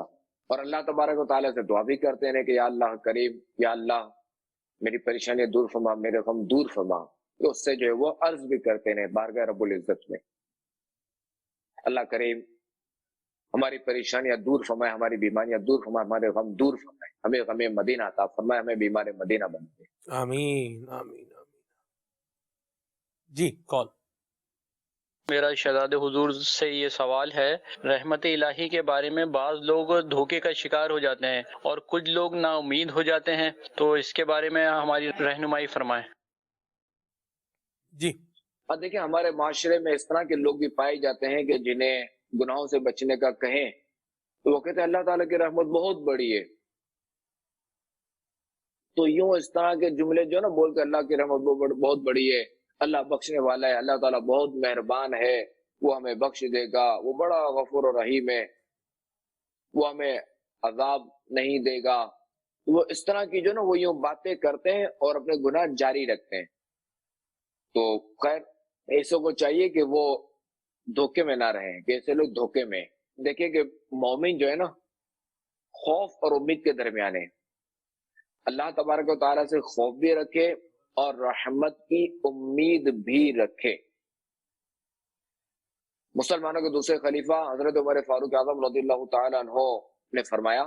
S3: اور اللہ تبارک و تعالیٰ سے دعا بھی کرتے ہیں کہ یا اللہ کریم، یا اللہ میری پریشانی دور فرما، میرے غم دور فرما. تو اس سے جو ہے وہ عرض بھی کرتے ہیں بارگاہ رب العزت میں، اللہ کریم ہماری پریشانیاں دور فرمائے، ہماری بیماریاں دور فرمائے، ہمارے غم دور فرمائے، ہمیں غم مدینہ عطا فرمائے، ہمیں بیمار مدینہ بنا دے.
S2: آمین آمین آمین. جی کال.
S6: میرا شہزاد حضور سے یہ سوال ہے، رحمت الہی کے بارے میں بعض لوگ دھوکے کا شکار ہو جاتے ہیں اور کچھ لوگ نا امید ہو جاتے ہیں، تو اس کے بارے میں ہماری رہنمائی فرمائیں.
S2: جی
S3: دیکھیں ہمارے معاشرے میں اس طرح کے لوگ بھی پائے جاتے ہیں کہ جنہیں گناہوں سے بچنے کا کہیں تو وہ کہتے ہیں اللہ تعالیٰ کی رحمت بہت بڑی ہے. تو یوں اس طرح کے جملے جو نا بول کے اللہ کی رحمت بہت بڑی ہے، اللہ بخشنے والا ہے، اللہ تعالیٰ بہت مہربان ہے، وہ ہمیں بخش دے گا، وہ بڑا غفور و رحیم ہے، وہ ہمیں عذاب نہیں دے گا، وہ اس طرح کی جو نا وہ یوں باتیں کرتے ہیں اور اپنے گناہ جاری رکھتے ہیں. تو خیر ایسوں کو چاہیے کہ وہ دھوکے میں نہ رہیں، کہ ایسے لوگ دھوکے میں. دیکھیں کہ مومن جو ہے نا خوف اور امید کے درمیان ہے. اللہ تبارک و تعالیٰ سے خوف بھی رکھے اور رحمت کی امید بھی رکھے. مسلمانوں کے دوسرے خلیفہ حضرت عمر فاروق اعظم رضی اللہ تعالیٰ عنہ نے فرمایا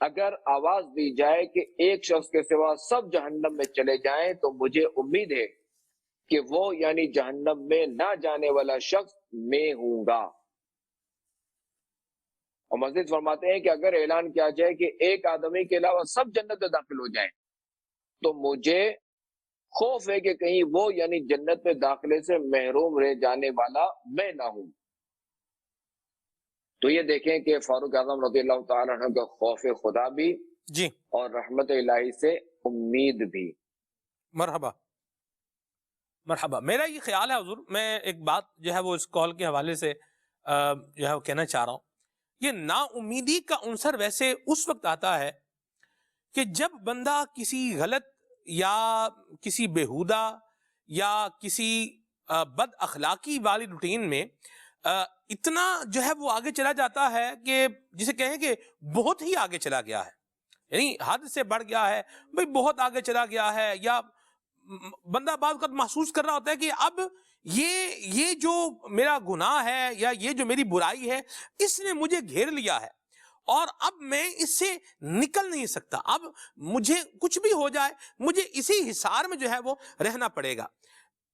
S3: اگر آواز دی جائے کہ ایک شخص کے سوا سب جہنم میں چلے جائیں تو مجھے امید ہے کہ وہ یعنی جہنم میں نہ جانے والا شخص میں ہوں گا. اور مزید فرماتے ہیں کہ اگر اعلان کیا جائے کہ ایک آدمی کے علاوہ سب جنت میں داخل ہو جائیں تو مجھے خوف ہے کہ کہیں وہ یعنی جنت میں داخلے سے محروم رہ جانے والا میں نہ ہوں. تو یہ دیکھیں کہ فاروق اعظم رضی اللہ تعالیٰ عنہ کا خوف خدا بھی
S2: جی
S3: اور رحمت الہی سے امید بھی.
S2: مرحبا مرحبا. میرا یہ خیال ہے حضور، میں ایک بات جو ہے وہ اس کال کے حوالے سے جو ہے وہ کہنا چاہ رہا ہوں. یہ نا امیدی کا عنصر ویسے اس وقت آتا ہے کہ جب بندہ کسی غلط یا کسی بےہودہ یا کسی بد اخلاقی والی روٹین میں اتنا جو ہے وہ آگے چلا جاتا ہے کہ جسے کہیں کہ بہت ہی آگے چلا گیا ہے، یعنی حد سے بڑھ گیا ہے، بھئی بہت آگے چلا گیا ہے. یا بندہ بعض وقت محسوس کر رہا ہوتا ہے کہ اب یہ جو میرا گناہ ہے یا یہ جو میری برائی ہے اس نے مجھے گھیر لیا ہے اور اب میں اس سے نکل نہیں سکتا، اب مجھے کچھ بھی ہو جائے مجھے اسی حصار میں جو ہے وہ رہنا پڑے گا.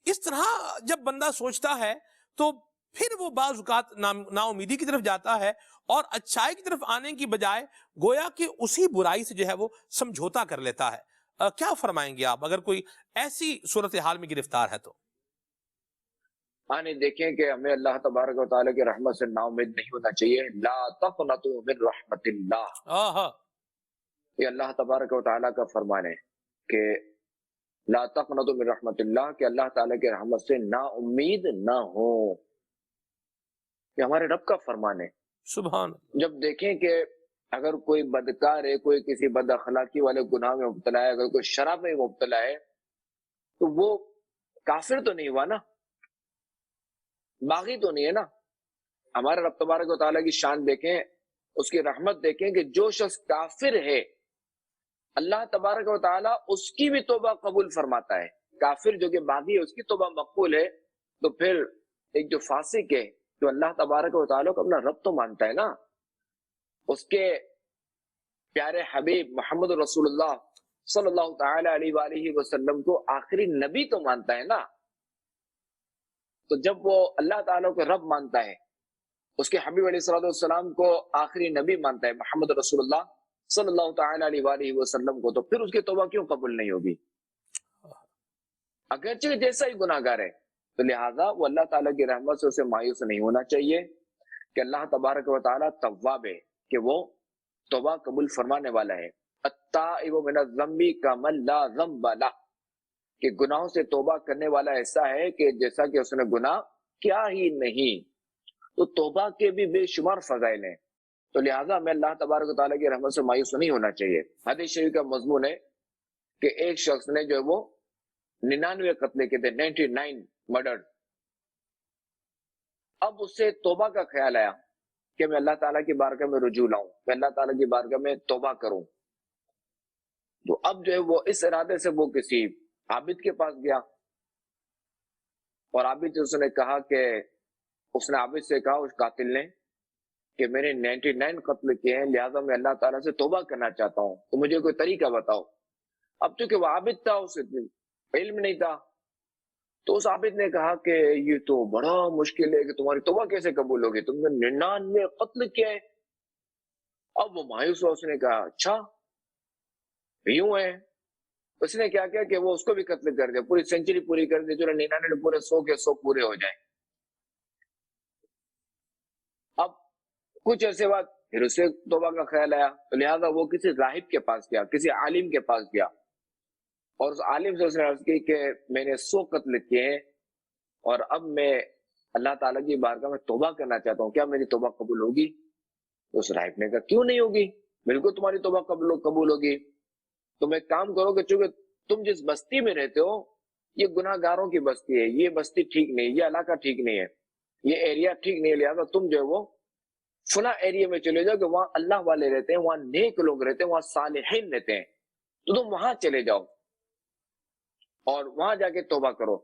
S2: اس طرح جب بندہ سوچتا ہے تو پھر وہ بعض اوقات نا امیدی کی طرف جاتا ہے اور اچھائی کی طرف آنے کی بجائے گویا کہ اسی برائی سے جو ہے وہ سمجھوتا کر لیتا ہے. کیا فرمائیں گے آپ اگر کوئی ایسی صورتحال میں گرفتار ہے تو؟
S3: دیکھیں کہ ہمیں اللہ تبارک و تعالیٰ کی رحمت سے نا امید نہیں ہونا چاہیے. لا تقنطوا من رحمت اللہ، یہ اللہ تبارک و تعالیٰ کا فرمان ہے کہ لا تقنطوا من رحمت اللہ، کہ اللہ تعالیٰ کی رحمت سے نا امید نہ ہو. یہ ہمارے رب کا فرمان ہے.
S2: سبحان.
S3: جب دیکھیں کہ اگر کوئی بدکار ہے، کوئی کسی بد اخلاقی والے گناہ میں مبتلا ہے، اگر کوئی شراب میں مبتلا ہے تو وہ کافر تو نہیں ہوا نا، باغی تو نہیں ہے نا. ہمارے رب تبارک و تعالیٰ کی شان دیکھیں، اس کی رحمت دیکھیں کہ جو شخص کافر ہے اللہ تبارک و تعالیٰ اس کی بھی توبہ قبول فرماتا ہے. کافر جو کہ باغی ہے اس کی توبہ مقبول ہے، تو پھر ایک جو فاسق ہے جو اللہ تبارک و تعالیٰ کو اپنا رب تو مانتا ہے نا، اس کے پیارے حبیب محمد رسول اللہ صلی اللہ تعالی علیہ وآلہ وسلم کو آخری نبی تو مانتا ہے نا. تو جب وہ اللہ تعالیٰ کو رب مانتا ہے، اس کے حبیب علیہ السلام کو آخری نبی مانتا ہے محمد رسول اللہ صلی اللہ تعالی علیہ وآلہ وسلم کو، تو پھر اس کی توبہ کیوں قبول نہیں ہوگی؟ اگرچہ جیسا ہی گناہ گار ہے. تو لہٰذا وہ اللہ تعالیٰ کی رحمت سے اسے مایوس نہیں ہونا چاہیے کہ اللہ تبارک و تعالیٰ تواب ہے، کہ وہ توبہ قبول فرمانے والا ہے. التائب من الذنب کمن لا ذنب لہ، کہ گناہوں سے توبہ کرنے والا ایسا ہے کہ جیسا کہ اس نے گناہ کیا ہی نہیں. تو توبہ کے بھی بے شمار فضائل ہیں. تو لہٰذا ہمیں اللہ تبارک و تعالیٰ کی رحمت سے مایوس نہیں ہونا چاہیے. حدیث شریف کا مضمون ہے کہ ایک شخص نے جو ہے وہ 99 قتل کیے تھے، 99 مرڈر. اب اس سے توبہ کا خیال آیا کہ میں اللہ تعالیٰ کی بارگاہ میں رجوع لاؤں، میں اللہ تعالیٰ کی بارگاہ میں توبہ کروں. تو اب جو ہے وہ اس ارادے سے وہ کسی عابد کے پاس گیا اور عابد سے اس نے کہا کہ اس نے عابد سے کہا اس قاتل نے کہ میں نے 99 قتل کیے ہیں، لہٰذا میں اللہ تعالیٰ سے توبہ کرنا چاہتا ہوں، تو مجھے کوئی طریقہ بتاؤ. اب چونکہ وہ عابد تھا، اسے علم نہیں تھا، تو اس عابد نے کہا کہ یہ تو بڑا مشکل ہے کہ تمہاری توبہ کیسے قبول ہوگی، تم نے 99 قتل کیا ہے. اب وہ مایوس ہوا، اس نے کہا اچھا یوں ہے. اس نے کیا کیا کہ وہ اس کو بھی قتل کر دیا، پوری سینچری پوری کر دی، جو 99 پورے 100 کے 100 پورے ہو جائیں. اب کچھ عرصے بعد پھر اسے توبہ کا خیال آیا، تو لہٰذا وہ کسی راہب کے پاس گیا، کسی عالم کے پاس گیا اور اس عالم سے اس نے عرض کی کہ میں نے 100 قتل کیے ہیں اور اب میں اللہ تعالیٰ کی بارگاہ میں توبہ کرنا چاہتا ہوں، کیا میری توبہ قبول ہوگی؟ تو اس راہب نے کہا کیوں نہیں ہوگی، بالکل تمہاری توبہ قبول ہوگی. تم ایک کام کرو کہ چونکہ تم جس بستی میں رہتے ہو یہ گناہ گاروں کی بستی ہے, یہ بستی ٹھیک نہیں, یہ علاقہ ٹھیک نہیں ہے, یہ ایریا ٹھیک نہیں ہے, لہٰذا تم جو ہے وہ فلاں ایریا میں چلے جاؤ کہ وہاں اللہ والے رہتے ہیں, وہاں نیک لوگ رہتے ہیں, وہاں صالحین رہتے ہیں, تو تم وہاں چلے جاؤ اور وہاں جا کے توبہ کرو.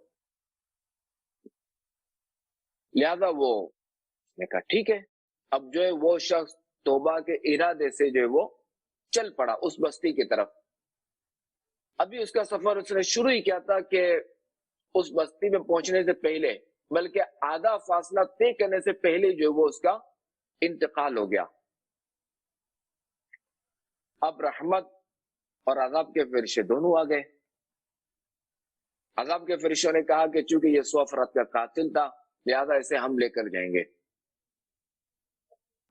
S3: لہذا وہ نے کہا ٹھیک ہے. اب جو ہے وہ شخص توبہ کے ارادے سے جو ہے وہ چل پڑا اس بستی کی طرف. ابھی اس کا سفر اس نے شروع ہی کیا تھا کہ اس بستی میں پہنچنے سے پہلے, بلکہ آدھا فاصلہ طے کرنے سے پہلے جو ہے وہ اس کا انتقال ہو گیا. اب رحمت اور عذاب کے فرشتے دونوں آ گئے. عذاب کے فرشتوں نے کہا کہ چونکہ یہ 100 افراد کا قاتل تھا لہذا اسے ہم لے کر جائیں گے.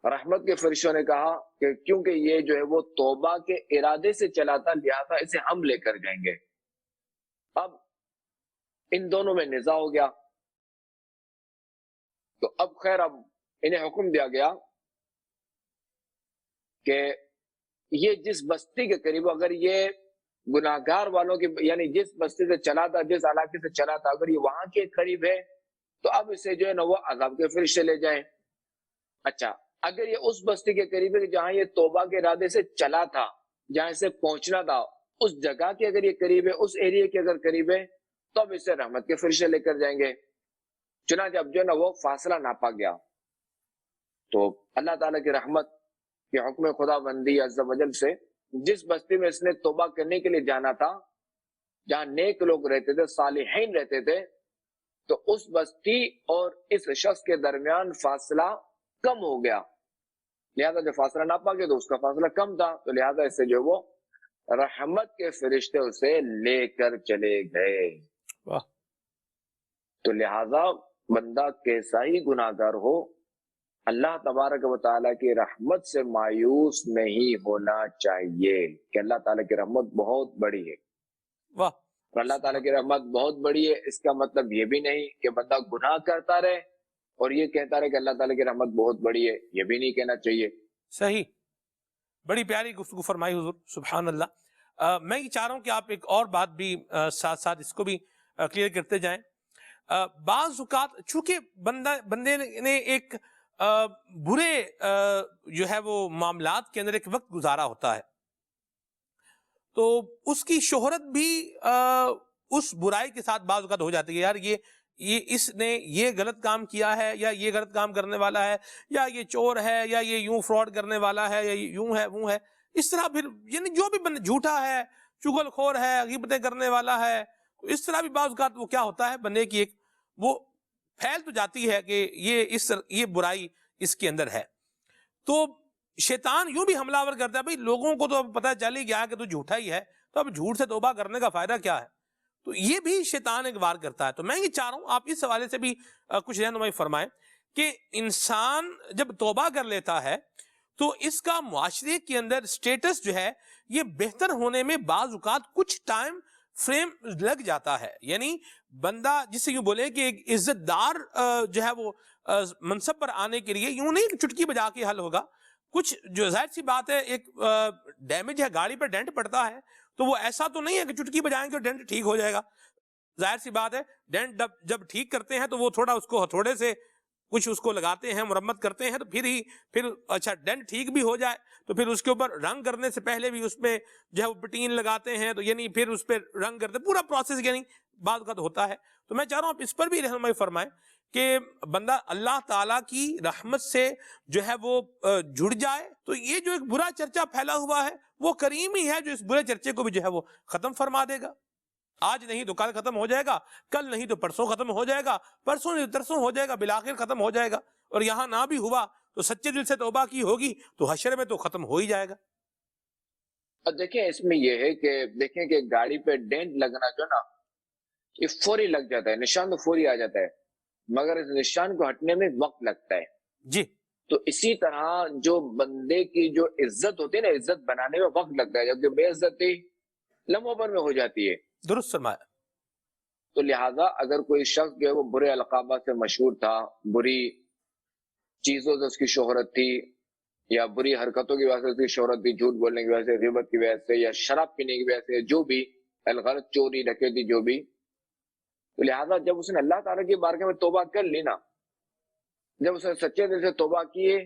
S3: رحمت کے فرشتوں نے کہا کہ کیونکہ یہ جو ہے وہ توبہ کے ارادے سے چلا تھا لہذا اسے ہم لے کر جائیں گے. اب ان دونوں میں نزاع ہو گیا. تو اب خیر اب انہیں حکم دیا گیا کہ یہ جس بستی کے قریب, اگر یہ گناہگار والوں کی یعنی جس بستی سے چلا تھا, جس علاقے سے چلا تھا, اگر یہ وہاں کے قریب ہے تو اب اسے جو ہے نا وہ عذاب کے فرشتے لے جائیں. اچھا اگر یہ اس بستی کے قریب ہے کہ جہاں یہ توبہ کے ارادے سے چلا تھا, جہاں اسے پہنچنا تھا, اس جگہ کے اگر یہ قریب ہے, اس ایریا کے اگر قریب ہے, تو اب اسے رحمت کے فرشتے لے کر جائیں گے. چنانچہ اب جو ہے نا وہ فاصلہ ناپا گیا. تو اللہ تعالیٰ کی رحمت کے حکم خدا بندی عز و جل سے جس بستی میں اس نے توبہ کرنے کے لیے جانا تھا, جہاں نیک لوگ رہتے تھے, صالحین رہتے تھے, تو اس بستی اور اس شخص کے درمیان فاصلہ کم ہو گیا. لہذا جو فاصلہ ناپا گیا تو اس کا فاصلہ کم تھا, تو لہذا اس سے جو وہ رحمت کے فرشتے اسے لے کر چلے گئے. تو لہذا بندہ کیسا ہی گناہگار ہو, اللہ تبارک و تعالیٰ کی رحمت سے مایوس نہیں ہونا چاہیے کہ اللہ تعالیٰ کی رحمت بہت بڑی ہے.
S2: واہ.
S3: اور اللہ تعالیٰ کی رحمت بہت بڑی ہے اس کا مطلب یہ بھی نہیں کہ بندہ گناہ کرتا رہے اور یہ کہتا رہے کہ اللہ تعالیٰ کی رحمت بہت بڑی ہے, یہ بھی نہیں کہنا چاہیے.
S2: صحیح, بڑی پیاری گفتگو فرمائی حضور, سبحان اللہ. میں یہ چاہ رہا ہوں کہ آپ ایک اور بات بھی ساتھ ساتھ اس کو بھی کلیئر کرتے جائیں. بعض اوقات چونکہ بندے نے ایک برے جو ہے وہ معاملات کے اندر ایک وقت گزارا ہوتا ہے, تو اس کی شہرت بھی اس برائی کے ساتھ بعض اوقات ہو جاتی ہے. یار یہ اس نے یہ غلط کام کیا ہے, یا یہ غلط کام کرنے والا ہے, یا یہ چور ہے, یا یہ یوں فراڈ کرنے والا ہے, یا یوں ہے وہ ہے. اس طرح پھر یعنی جو بھی بندہ جھوٹا ہے, چغل خور ہے, غیبتیں کرنے والا ہے, اس طرح بھی بعض اوقات وہ کیا ہوتا ہے بندے کی ایک وہ پھیل تو جاتی ہے کہ یہ برائی اس کے اندر ہے. تو شیطان یوں بھی حملہ آور کرتا ہے, بھائی لوگوں کو تو اب پتہ چل ہی گیا کہ تو جھوٹا ہی ہے, تو اب جھوٹ سے توبہ کرنے کا فائدہ کیا ہے. تو یہ بھی شیطان ایک وار کرتا ہے. تو میں یہ چاہ رہا ہوں آپ اس حوالے سے بھی کچھ رہنمائی فرمائیں کہ انسان جب توبہ کر لیتا ہے تو اس کا معاشرے کے اندر سٹیٹس جو ہے یہ بہتر ہونے میں بعض اوقات کچھ ٹائم فریم لگ جاتا ہے. یعنی بندہ جسے یوں بولے کہ ایک عزت دار جو ہے وہ منصب پر آنے کے لیے یوں نہیں چٹکی بجا کے حل ہوگا. کچھ جو ظاہر سی بات ہے, ایک ڈیمیج ہے, گاڑی پر ڈینٹ پڑتا ہے, تو وہ ایسا تو نہیں ہے کہ چٹکی بجائیں گے اور ڈینٹ ٹھیک ہو جائے گا. ظاہر سی بات ہے ڈینٹ جب ٹھیک کرتے ہیں تو وہ تھوڑا اس کو ہتھوڑے سے کچھ اس کو لگاتے ہیں, مرمت کرتے ہیں, تو پھر اچھا ڈینٹ ٹھیک بھی ہو جائے تو پھر اس کے اوپر رنگ کرنے سے پہلے بھی اس میں جو ہے وہ پٹین لگاتے ہیں, تو یعنی پھر اس پہ رنگ کرتے, پورا پروسیس یعنی بعض اوقات ہوتا ہے. تو میں چاہ رہا ہوں آپ اس پر بھی رہنمائی فرمائیں کہ بندہ اللہ تعالیٰ کی رحمت سے جو ہے وہ جڑ جائے تو یہ جو ایک برا چرچا پھیلا ہوا ہے وہ کریم ہی ہے جو اس برے چرچے کو بھی جو ہے وہ ختم فرما دے گا. آج نہیں تو کل ختم ہو جائے گا, کل نہیں تو پرسوں ختم ہو جائے گا, پرسوں نہیں تو ترسوں ہو جائے گا, بالآخر ختم ہو جائے گا. اور یہاں نہ بھی ہوا تو سچے دل سے توبہ کی ہوگی تو حشر میں تو ختم ہو ہی جائے گا.
S3: اور دیکھیں اس میں یہ ہے کہ دیکھیں کہ گاڑی پہ ڈینٹ لگنا جو نا یہ فوری لگ جاتا ہے, نشان تو فوری آ جاتا ہے, مگر اس نشان کو ہٹنے میں وقت لگتا ہے.
S2: جی,
S3: تو اسی طرح جو بندے کی جو عزت ہوتی ہے نا, عزت بنانے میں وقت لگتا ہے, جبکہ بے عزتی لمحوں پر میں ہو جاتی ہے.
S2: درست فرمایا.
S3: تو لہٰذا اگر کوئی شخص جو ہے وہ برے القابات سے مشہور تھا, بری چیزوں سے اس کی شہرت تھی, یا بری حرکتوں کی وجہ سے، اس کی شہرت تھی، جھوٹ بولنے کی وجہ سے، غیبت کی وجہ سے، یا شراب پینے کی وجہ سے، جو بھی الغرض چوری ڈکیتی جو بھی، تو لہٰذا جب اس نے اللہ تعالیٰ کی بارگاہ میں توبہ کر لی نا، جب اس نے سچے دل سے توبہ کیے،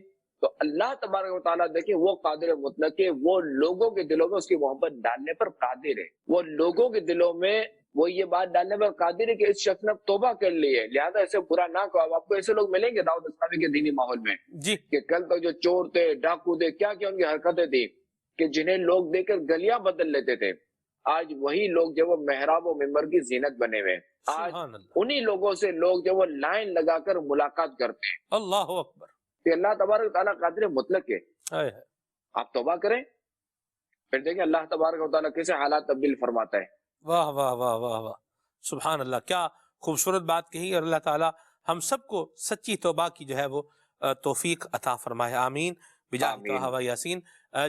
S3: تو اللہ تبارک و تعالیٰ دیکھیں وہ قادر مطلق ہے، وہ لوگوں کے دلوں میں اس کی محبت ڈالنے پر قادر ہے، وہ لوگوں کے دلوں میں وہ یہ بات ڈالنے پر قادر ہے کہ اس شخص نے توبہ کر لی ہے، لہذا اسے برا نہ کہو۔ آپ کو ایسے لوگ ملیں گے دعوت اسلامی کے دینی ماحول میں
S2: جی
S3: کہ کل تک جو چور تھے، ڈاکو تھے، کیا کیا ان کی حرکتیں تھیں کہ جنہیں لوگ دیکھ کر گلیاں بدل لیتے تھے، آج وہی لوگ جو وہ محراب و ممبر کی زینت بنے ہوئے ہیں، آج
S2: سبحان اللہ،
S3: انہی لوگوں سے لوگ جو وہ لائن لگا کر ملاقات کرتے ہیں۔
S2: اللہ اکبر،
S3: کہ اللہ تبارک و تعالیٰ قادر مطلق ہے،
S2: ہائے ہائے،
S3: آپ توبہ کریں، پھر دیکھیں اللہ تبارک و تعالیٰ کیسے حالات تبدیل فرماتا ہے۔
S2: واہ واہ واہ واہ واہ، سبحان اللہ، کیا خوبصورت بات کہی، اور اللہ تعالیٰ ہم سب کو سچی توبہ کی جو ہے وہ توفیق عطا فرمائے، آمین بجاہ
S3: آمین۔
S2: طہ و یاسین۔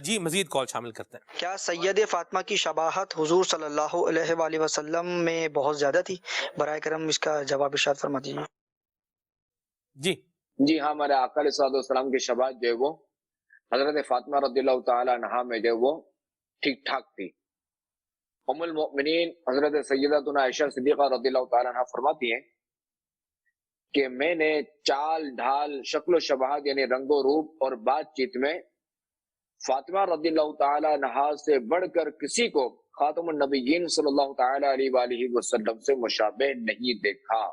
S2: جی مزید کال شامل کرتے ہیں۔
S7: کیا سید فاطمہ کی شباہت حضور صلی اللہ علیہ وآلہ وسلم میں بہت زیادہ تھی؟ برائے کرم اس کا جواب ارشاد فرما دیجیے۔
S2: جی
S3: جی ہاں، ہمارے آقا علیہ الصلوۃ والسلام کی شباہت جو ہے وہ حضرت فاطمہ رضی اللہ تعالی عنہا میں جو ہے وہ ٹھیک ٹھاک تھی۔ ام المؤمنین حضرت سیدتنا عائشہ صدیقہ رضی اللہ تعالی عنہا فرماتی ہیں کہ میں نے چال ڈھال، شکل و شباہت یعنی رنگ و روپ اور بات چیت میں فاطمہ رضی اللہ تعالی عنہا سے بڑھ کر کسی کو خاتم النبیین صلی اللہ تعالی علیہ وآلہ وسلم سے مشابہ نہیں دیکھا۔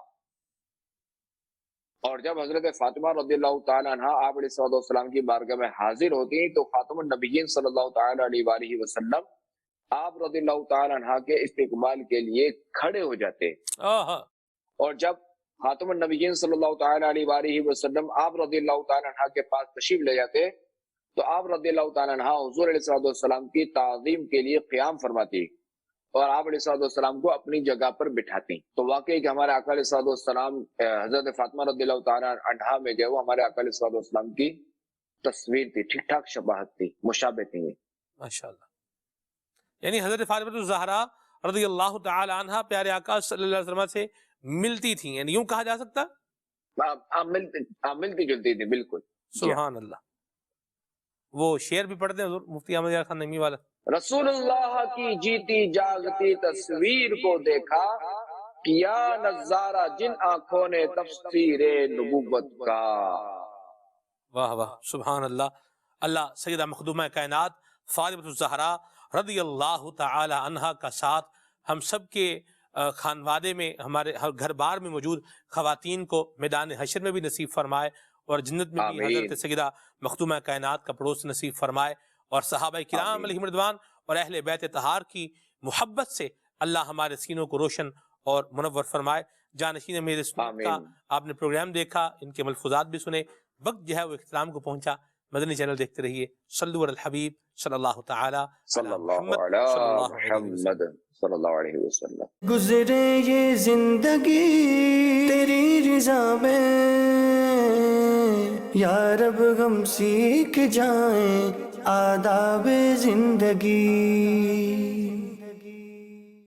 S3: اور جب حضرت فاطمہ رضی اللہ تعالی عنہ آپ علیہ السلام کی بارگاہ میں حاضر ہوتی ہیں تو خاتم النبیین صلی اللہ تعالی علیہ وآلہ وسلم آپ رضی اللہ تعالی عنہ کے استقبال کے لیے کھڑے ہو جاتے، اور جب خاتم النبیین صلی اللہ تعالی علیہ وآلہ وسلم آپ رضی اللہ تعالی عنہ کے پاس تشریف لے جاتے تو آپ رضی اللہ تعالی عنہ حضور علیہ السلام کی تعظیم کے لیے قیام فرماتی اور آپ علیہ السلام کو اپنی جگہ پر بٹھاتی۔ تو واقعی کہ ہمارے آقا علیہ السلام حضرت فاطمہ رضی اللہ تعالی عنہا میں جو ہمارے آقا علیہ السلام کی تصویر تھی، ٹھیک ٹھاک شباہت تھی، مشابہ تھی۔
S2: ماشاءاللہ، یعنی حضرت فاطمہ الزہرا رضی اللہ تعالی عنہا پیارے آقا صلی اللہ علیہ وسلم سے ملتی تھیں، یعنی یوں کہا جا سکتا؟
S3: ملتی جلتی تھی، بالکل۔
S2: سبحان اللہ۔ وہ شعر بھی پڑھتے ہیں حضور مفتی احمد یار خان نعیمی والا،
S3: رسول اللہ کی جیتی جاگتی تصویر کو دیکھا، کیا نظارہ جن آنکھوں نے تفسیر نبوت کا۔
S2: واہ واہ، سبحان اللہ۔ اللہ سیدہ مخدومہ کائنات فاطمہ الزہرا رضی اللہ تعالی عنہا کا ساتھ ہم سب کے خانوادے میں، ہمارے گھر بار میں موجود خواتین کو میدان حشر میں بھی نصیب فرمائے، اور جنت میں بھی حضرت سیدہ مخدومہ کائنات کا پڑوس نصیب فرمائے، اور صحابہ کرام علیہم رضوان اور اہل بیت طہار کی محبت سے اللہ ہمارے سینوں کو روشن اور منور فرمائے۔ جانشین میرے سنت کا آپ نے پروگرام دیکھا، ان کے ملفوظات بھی سنے، وقت جو ہے وہ اختتام کو پہنچا۔ مدنی چینل دیکھتے رہیے، صلو علی الحبیب صلی اللہ تعالی
S3: صلی اللہ علیہ محمد صلی اللہ علیہ وسلم۔
S1: گزرے یہ زندگی تیری رضا میں، یا رب ہم سیکھ جائیں آداب زندگی۔